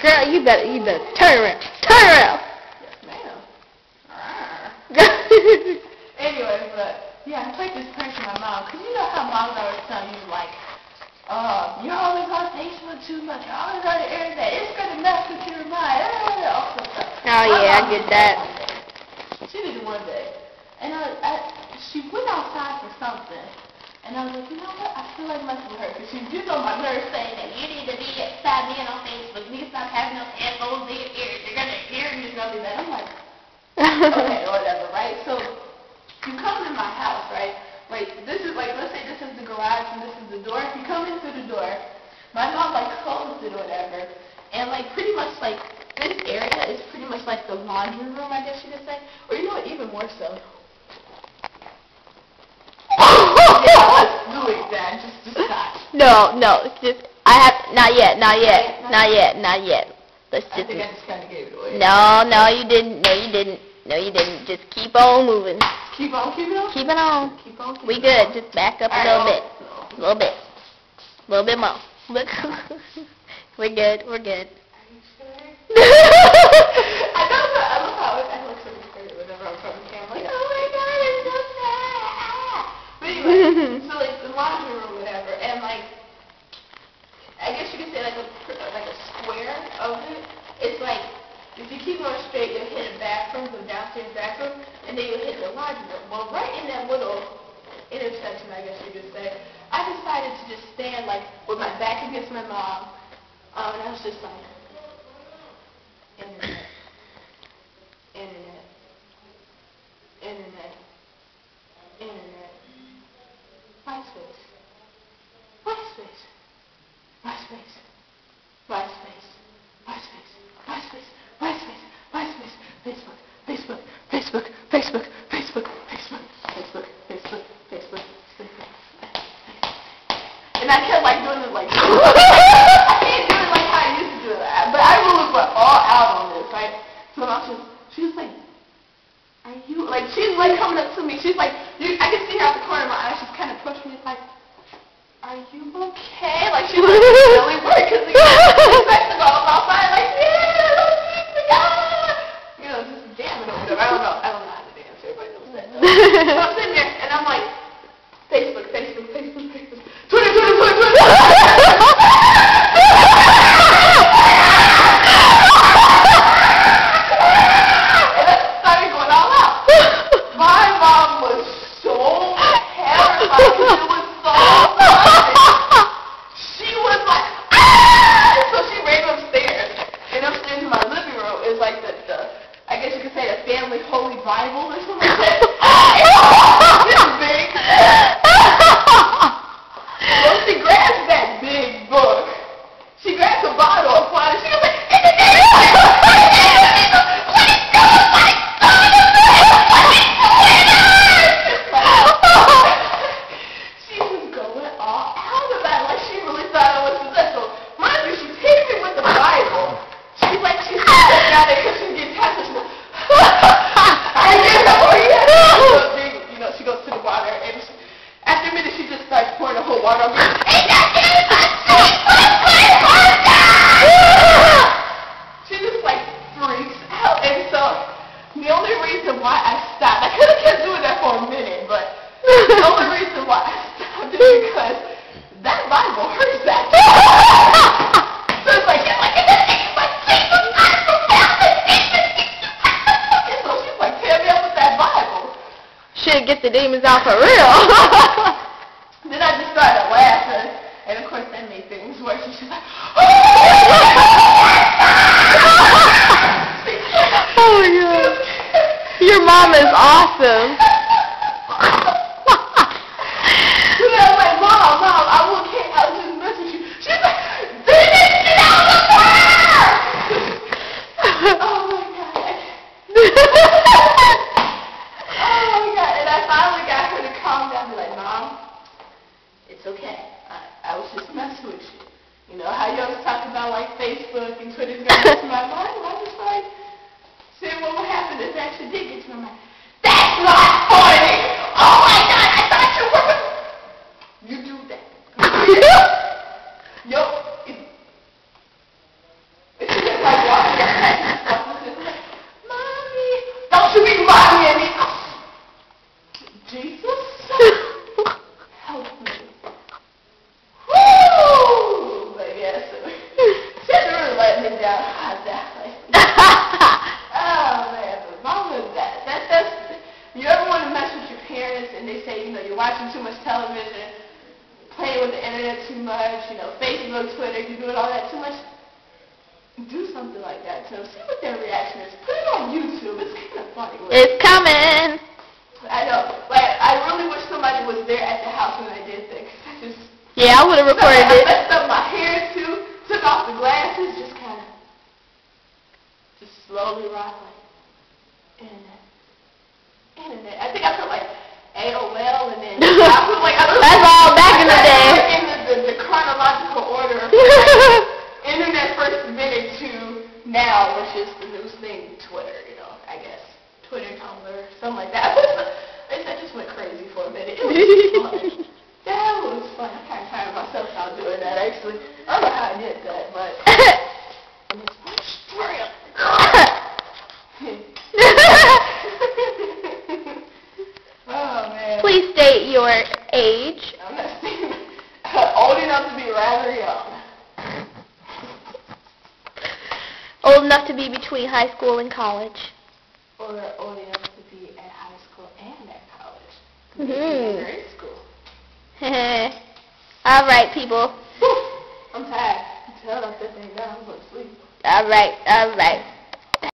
Girl, you better turn around. Turn around. Yes, ma'am. Anyway, but yeah, I played this prank with my mom, cause you know how moms always tell you like, you're always on Facebook too much, you're always on the internet, it's gonna mess with your mind, all sorts of stuff. Oh yeah, I get that. She did it one day, and she went outside for something, and I was like, you know what, I feel like messing with her, because she gets on my nerves saying that you need to be outside being on Facebook, you need to stop having those headphones in your ears, you're gonna hear and you're gonna be that. I'm like, okay, whatever, right? So you come to my house, right? Like, this is like, let's say this is the garage and this is the door. If you come in through the door, my mom like closed it or whatever, and like pretty much like this area is pretty much like the laundry room, I guess you could say, or you know what, even more so. Yeah, let's do it, Dad. Just stop. No, just not yet. Let's I think I just kind of gave it away. No, you didn't. Just keep on moving. Keep on keeping on? Keep it on. Keep on keeping We good. Just back up a little bit. No. A little bit more. Look. We're good. Are you sure? I love how I look so excited whenever I'm from the camera. Like, oh my god, it's so sad. But anyway, so like the laundry room or whatever, and like, I guess you could say like a square of it. It's like, if you keep going straight, you'll hit a bathroom, the downstairs bathroom, and then you'll hit the laundry room. Well, right in that little intersection, I guess you could say, I decided to just stand like with my back against my mom, and I was just like, internet, MySpace, Facebook. And I kept like doing it like I can't do it like how I used to do it, but I really went all out on this, right? So she was like, are you, like, she's like coming up to me, she's like, I can see her out the corner of my eye, she's kind of pushing me, it's like, are you okay? Like, she's like, really worried, because the spectacle was outside, like, yeah, you know, just jamming or whatever. I don't know how to dance, everybody knows that. So I'm sitting there, and I'm like, Facebook, Twitter. I guess you could say a family holy Bible or something like that. It's big. Well, she grabs that big book. She grabs a bottle of water. She goes like, she was going all out about it. Like she really thought it was successful. Mind you, she's hitting me with the Bible. She's looking at it because she's getting tired. She goes to the water, and after a minute, she just starts pouring the whole water on me. She just like freaks out, and so the only reason why I stopped, I could have kept doing that for a minute, but the only reason why I stopped is because that Bible hurts that. So it's like, Should get the demons out for real. Then I just started laughing, and of course that made things worse. And she's like, oh my god. Your mom is awesome. So then I was like, Mom, I was just messing with you. She's like, get out of the car! Oh my god. Finally got her to calm down and be like, Mom, it's okay. I was just messing with you. You know how you always talk about like Facebook and Twitter's going to get to my mind? I was like, saying what would happen if that actually did get to my mind. That's not funny! Oh my god, I thought you were... You do that. Yo. Jesus, help me. Woo! But yeah, so she had to really let me down hard that way. Oh man, but mom was that's you ever want to mess with your parents and they say, you're watching too much television, playing with the internet too much, Facebook, Twitter, you're doing all that too much? Do something like that to them. See what their reaction is. Put it on YouTube. It's kind of funny. It's coming. I know. Like, I really wish somebody was there at the house when I did that. Cause Yeah, I would have recorded I it. messed up my hair too. Took off the glasses. Just kind of, just slowly rock like internet. I think I put like AOL and then I put like That's all back in the day. In the chronological order. Internet first invented to now, which is the newest thing, Twitter, I guess. Twitter, Tumblr, something like that. I just went crazy for a minute. It was fun. That was fun. I kind of tired myself out doing that, actually. I don't know how I did that, but and it's my strength. Oh, man. Please state your age. I'm not saying old enough to be rather young. Old enough to be between high school and college. Or old enough to be at high school and at college. Mm-hmm. Maybe in grade school. All right, people. I'm tired. I'm telling that thing down. I'm going to sleep. All right.